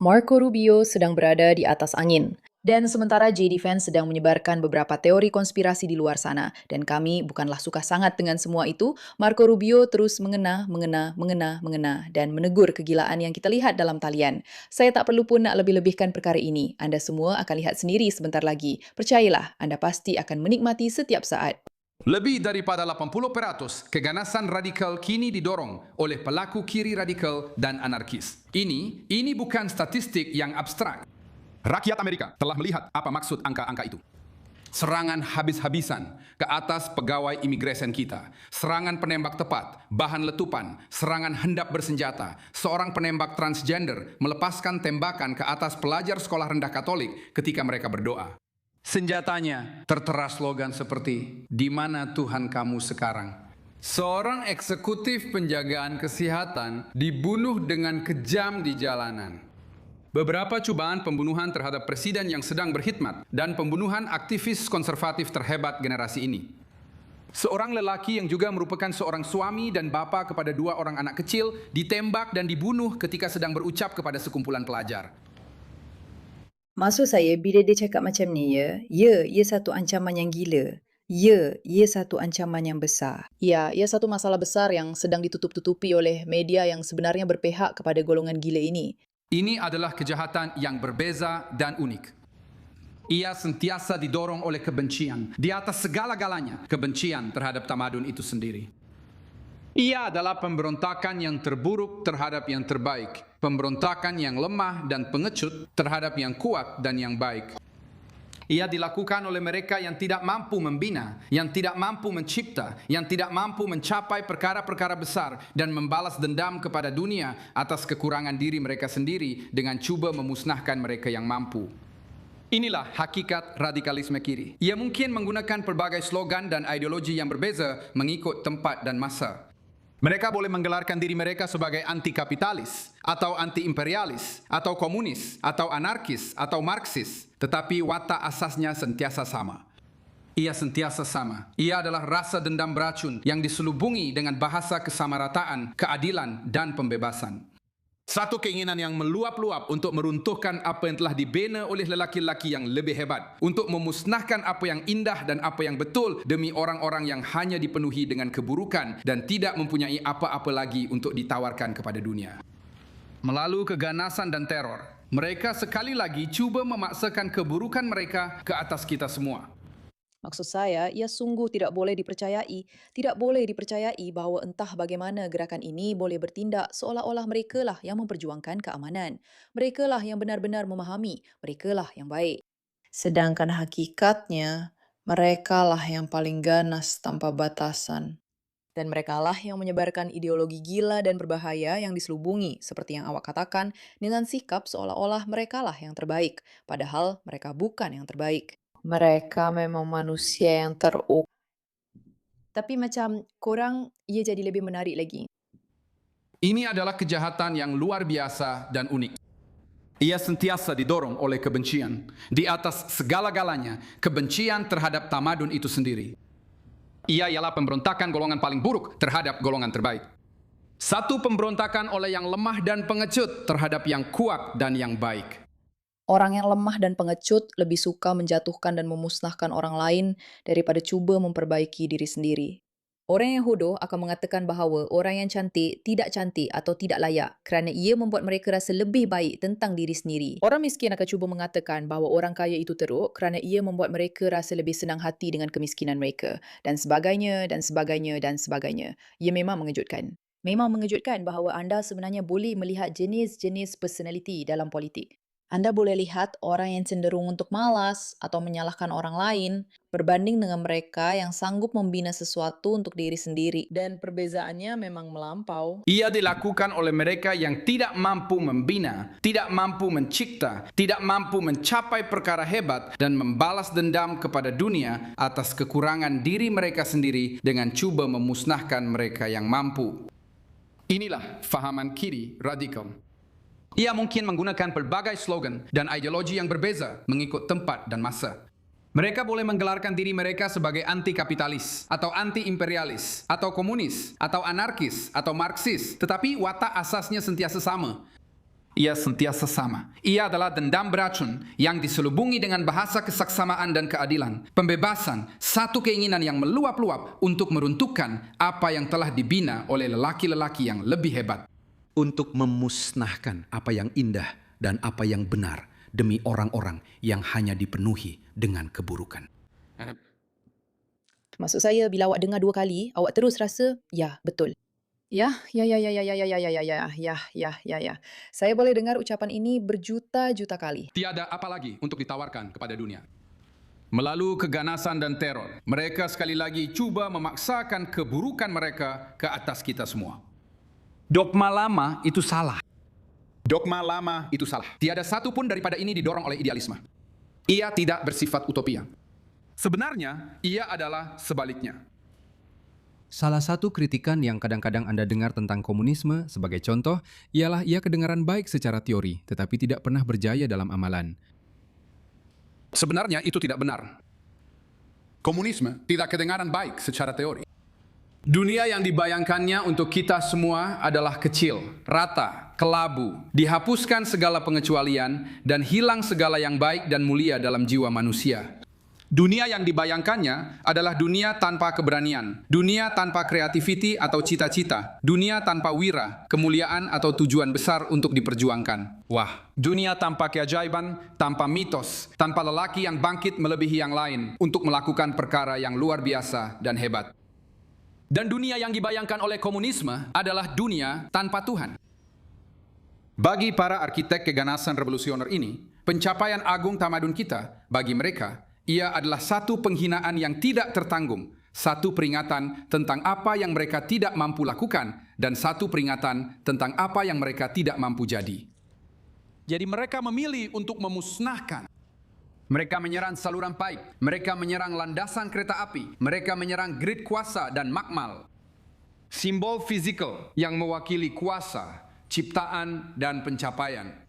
Marco Rubio sedang berada di atas angin. Dan sementara JD Vance sedang menyebarkan beberapa teori konspirasi di luar sana. Dan kami bukanlah suka sangat dengan semua itu, Marco Rubio terus mengena, dan menegur kegilaan yang kita lihat dalam talian. Saya tak perlu pun nak lebih-lebihkan perkara ini. Anda semua akan lihat sendiri sebentar lagi. Percayalah, Anda pasti akan menikmati setiap saat. Lebih daripada 80% keganasan radikal kini didorong oleh pelaku kiri radikal dan anarkis. Ini bukan statistik yang abstrak. Rakyat Amerika telah melihat apa maksud angka-angka itu. Serangan habis-habisan ke atas pegawai imigresen kita, serangan penembak tepat, bahan letupan, serangan hendap bersenjata, seorang penembak transgender melepaskan tembakan ke atas pelajar sekolah rendah Katolik ketika mereka berdoa. Senjatanya tertera slogan seperti, "Di mana Tuhan kamu sekarang?" Seorang eksekutif penjagaan kesehatan dibunuh dengan kejam di jalanan. Beberapa cobaan pembunuhan terhadap presiden yang sedang berkhidmat dan pembunuhan aktivis konservatif terhebat generasi ini. Seorang lelaki yang juga merupakan seorang suami dan bapa kepada 2 orang anak kecil ditembak dan dibunuh ketika sedang berucap kepada sekumpulan pelajar. Maksud saya, bila dia cakap macam ni ia satu ancaman yang gila. Ia satu ancaman yang besar. Ya, ia satu masalah besar yang sedang ditutup-tutupi oleh media yang sebenarnya berpihak kepada golongan gila ini. Ini adalah kejahatan yang berbeza dan unik. Ia sentiasa didorong oleh kebencian. Di atas segala-galanya, kebencian terhadap tamadun itu sendiri. Ia adalah pemberontakan yang terburuk terhadap yang terbaik. Pemberontakan yang lemah dan pengecut terhadap yang kuat dan yang baik. Ia dilakukan oleh mereka yang tidak mampu membina, yang tidak mampu mencipta, yang tidak mampu mencapai perkara-perkara besar dan membalas dendam kepada dunia atas kekurangan diri mereka sendiri dengan cuba memusnahkan mereka yang mampu. Inilah hakikat radikalisme kiri. Ia mungkin menggunakan pelbagai slogan dan ideologi yang berbeza mengikut tempat dan masa. Mereka boleh menggelarkan diri mereka sebagai anti-kapitalis, atau anti-imperialis, atau komunis, atau anarkis, atau marxis. Tetapi watak asasnya sentiasa sama. Ia sentiasa sama. Ia adalah rasa dendam beracun yang diselubungi dengan bahasa kesamarataan, keadilan, dan pembebasan. Satu keinginan yang meluap-luap untuk meruntuhkan apa yang telah dibina oleh lelaki-lelaki yang lebih hebat. Untuk memusnahkan apa yang indah dan apa yang betul demi orang-orang yang hanya dipenuhi dengan keburukan dan tidak mempunyai apa-apa lagi untuk ditawarkan kepada dunia. Melalui keganasan dan teror, mereka sekali lagi cuba memaksakan keburukan mereka ke atas kita semua. Maksud saya, ia sungguh tidak boleh dipercayai. Tidak boleh dipercayai bahawa entah bagaimana gerakan ini boleh bertindak seolah-olah merekalah yang memperjuangkan keamanan. Merekalah yang benar-benar memahami. Merekalah yang baik. Sedangkan hakikatnya, merekalah yang paling ganas tanpa batasan. Dan merekalah yang menyebarkan ideologi gila dan berbahaya yang diselubungi, seperti yang awak katakan, dengan sikap seolah-olah merekalah yang terbaik, padahal mereka bukan yang terbaik. Mereka memang manusia yang tapi macam korang, ia jadi lebih menarik lagi. Ini adalah kejahatan yang luar biasa dan unik. Ia sentiasa didorong oleh kebencian. Di atas segala-galanya, kebencian terhadap tamadun itu sendiri. Ia ialah pemberontakan golongan paling buruk terhadap golongan terbaik. Satu pemberontakan oleh yang lemah dan pengecut terhadap yang kuat dan yang baik. Orang yang lemah dan pengecut lebih suka menjatuhkan dan memusnahkan orang lain daripada cuba memperbaiki diri sendiri. Orang yang hodoh akan mengatakan bahawa orang yang cantik tidak cantik atau tidak layak kerana ia membuat mereka rasa lebih baik tentang diri sendiri. Orang miskin akan cuba mengatakan bahawa orang kaya itu teruk kerana ia membuat mereka rasa lebih senang hati dengan kemiskinan mereka dan sebagainya dan sebagainya dan sebagainya. Ia memang mengejutkan. Memang mengejutkan bahawa anda sebenarnya boleh melihat jenis-jenis personaliti dalam politik. Anda boleh lihat orang yang cenderung untuk malas atau menyalahkan orang lain berbanding dengan mereka yang sanggup membina sesuatu untuk diri sendiri. Dan perbezaannya memang melampau. Ia dilakukan oleh mereka yang tidak mampu membina, tidak mampu mencipta, tidak mampu mencapai perkara hebat dan membalas dendam kepada dunia atas kekurangan diri mereka sendiri dengan cuba memusnahkan mereka yang mampu. Inilah fahaman kiri radikal. Ia mungkin menggunakan pelbagai slogan dan ideologi yang berbeza mengikut tempat dan masa. Mereka boleh menggelarkan diri mereka sebagai anti-kapitalis, atau anti-imperialis, atau komunis, atau anarkis, atau marxis, tetapi watak asasnya sentiasa sama. Ia sentiasa sama. Ia adalah dendam beracun yang diselubungi dengan bahasa kesaksamaan dan keadilan. Pembebasan, satu keinginan yang meluap-luap untuk meruntuhkan apa yang telah dibina oleh lelaki-lelaki yang lebih hebat. Untuk memusnahkan apa yang indah dan apa yang benar demi orang-orang yang hanya dipenuhi dengan keburukan. Maksud saya, bila awak dengar 2 kali, awak terus rasa, ya, betul. Ya, ya, ya, ya, ya, ya, ya, ya, ya, ya, ya, ya, ya, ya, ya. Saya boleh dengar ucapan ini berjuta-juta kali. Tiada apa lagi untuk ditawarkan kepada dunia. Melalui keganasan dan teror, mereka sekali lagi cuba memaksakan keburukan mereka ke atas kita semua. Dogma lama itu salah. Dogma lama itu salah. Tiada satu pun daripada ini didorong oleh idealisme. Ia tidak bersifat utopia. Sebenarnya, ia adalah sebaliknya. Salah satu kritikan yang kadang-kadang Anda dengar tentang komunisme, sebagai contoh, ialah ia kedengaran baik secara teori, tetapi tidak pernah berjaya dalam amalan. Sebenarnya itu tidak benar. Komunisme tidak kedengaran baik secara teori. Dunia yang dibayangkannya untuk kita semua adalah kecil, rata, kelabu, dihapuskan segala pengecualian, dan hilang segala yang baik dan mulia dalam jiwa manusia. Dunia yang dibayangkannya adalah dunia tanpa keberanian, dunia tanpa kreativiti atau cita-cita, dunia tanpa wira, kemuliaan atau tujuan besar untuk diperjuangkan. Wah, dunia tanpa keajaiban, tanpa mitos, tanpa lelaki yang bangkit melebihi yang lain untuk melakukan perkara yang luar biasa dan hebat. Dan dunia yang dibayangkan oleh komunisme adalah dunia tanpa Tuhan. Bagi para arsitek keganasan revolusioner ini, pencapaian agung tamadun kita, bagi mereka, ia adalah satu penghinaan yang tidak tertanggung, satu peringatan tentang apa yang mereka tidak mampu lakukan, dan satu peringatan tentang apa yang mereka tidak mampu jadi. Jadi mereka memilih untuk memusnahkan. Mereka menyerang saluran pipe, mereka menyerang landasan kereta api, mereka menyerang grid kuasa dan makmal. Simbol fisikal yang mewakili kuasa, ciptaan, dan pencapaian.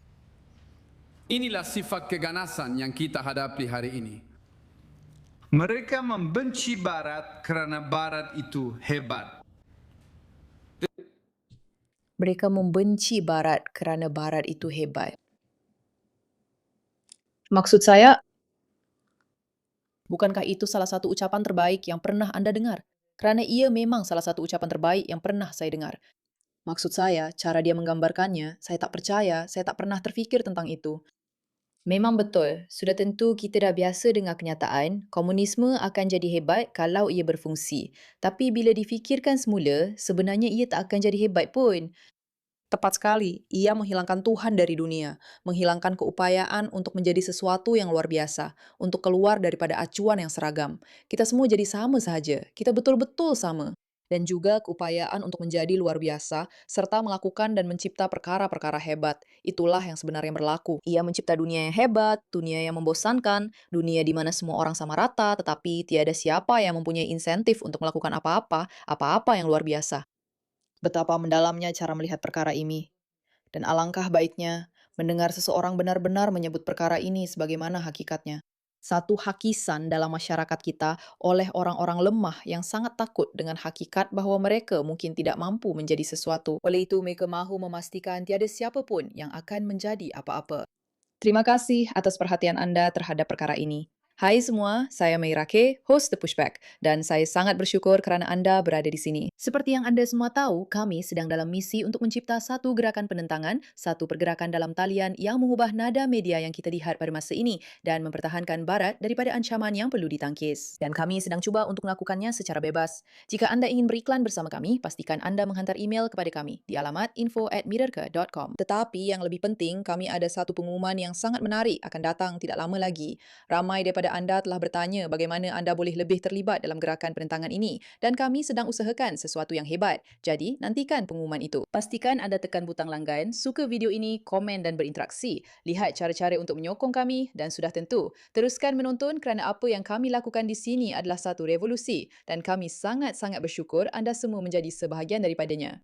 Inilah sifat keganasan yang kita hadapi hari ini. Mereka membenci Barat karena Barat itu hebat. Mereka membenci Barat kerana Barat itu hebat. Maksud saya, bukankah itu salah satu ucapan terbaik yang pernah Anda dengar? Kerana ia memang salah satu ucapan terbaik yang pernah saya dengar. Maksud saya, cara dia menggambarkannya, saya tak percaya, saya tak pernah terfikir tentang itu. Memang betul, sudah tentu kita dah biasa dengar kenyataan, komunisme akan jadi hebat kalau ia berfungsi. Tapi bila difikirkan semula, sebenarnya ia tak akan jadi hebat pun. Tepat sekali, ia menghilangkan Tuhan dari dunia, menghilangkan keupayaan untuk menjadi sesuatu yang luar biasa, untuk keluar daripada acuan yang seragam. Kita semua jadi sama sahaja, kita betul-betul sama. Dan juga keupayaan untuk menjadi luar biasa, serta melakukan dan mencipta perkara-perkara hebat. Itulah yang sebenarnya berlaku. Ia mencipta dunia yang hebat, dunia yang membosankan, dunia di mana semua orang sama rata, tetapi tiada siapa yang mempunyai insentif untuk melakukan apa-apa yang luar biasa. Betapa mendalamnya cara melihat perkara ini. Dan alangkah baiknya mendengar seseorang benar-benar menyebut perkara ini sebagaimana hakikatnya. Satu hakisan dalam masyarakat kita oleh orang-orang lemah yang sangat takut dengan hakikat bahawa mereka mungkin tidak mampu menjadi sesuatu. Oleh itu, mereka mahu memastikan tiada siapa pun yang akan menjadi apa-apa. Terima kasih atas perhatian Anda terhadap perkara ini. Hai semua, saya Meira K, host The Pushback, dan saya sangat bersyukur kerana Anda berada di sini. Seperti yang Anda semua tahu, kami sedang dalam misi untuk mencipta satu gerakan penentangan, satu pergerakan dalam talian yang mengubah nada media yang kita lihat pada masa ini dan mempertahankan Barat daripada ancaman yang perlu ditangkis. Dan kami sedang cuba untuk melakukannya secara bebas. Jika Anda ingin beriklan bersama kami, pastikan Anda menghantar email kepada kami di alamat info@mirrorke.com. Tetapi yang lebih penting, kami ada satu pengumuman yang sangat menarik akan datang tidak lama lagi. Ramai daripada anda telah bertanya bagaimana anda boleh lebih terlibat dalam gerakan penentangan ini dan kami sedang usahakan sesuatu yang hebat. Jadi, nantikan pengumuman itu. Pastikan anda tekan butang langgan, suka video ini, komen dan berinteraksi. Lihat cara-cara untuk menyokong kami dan sudah tentu, teruskan menonton kerana apa yang kami lakukan di sini adalah satu revolusi dan kami sangat-sangat bersyukur anda semua menjadi sebahagian daripadanya.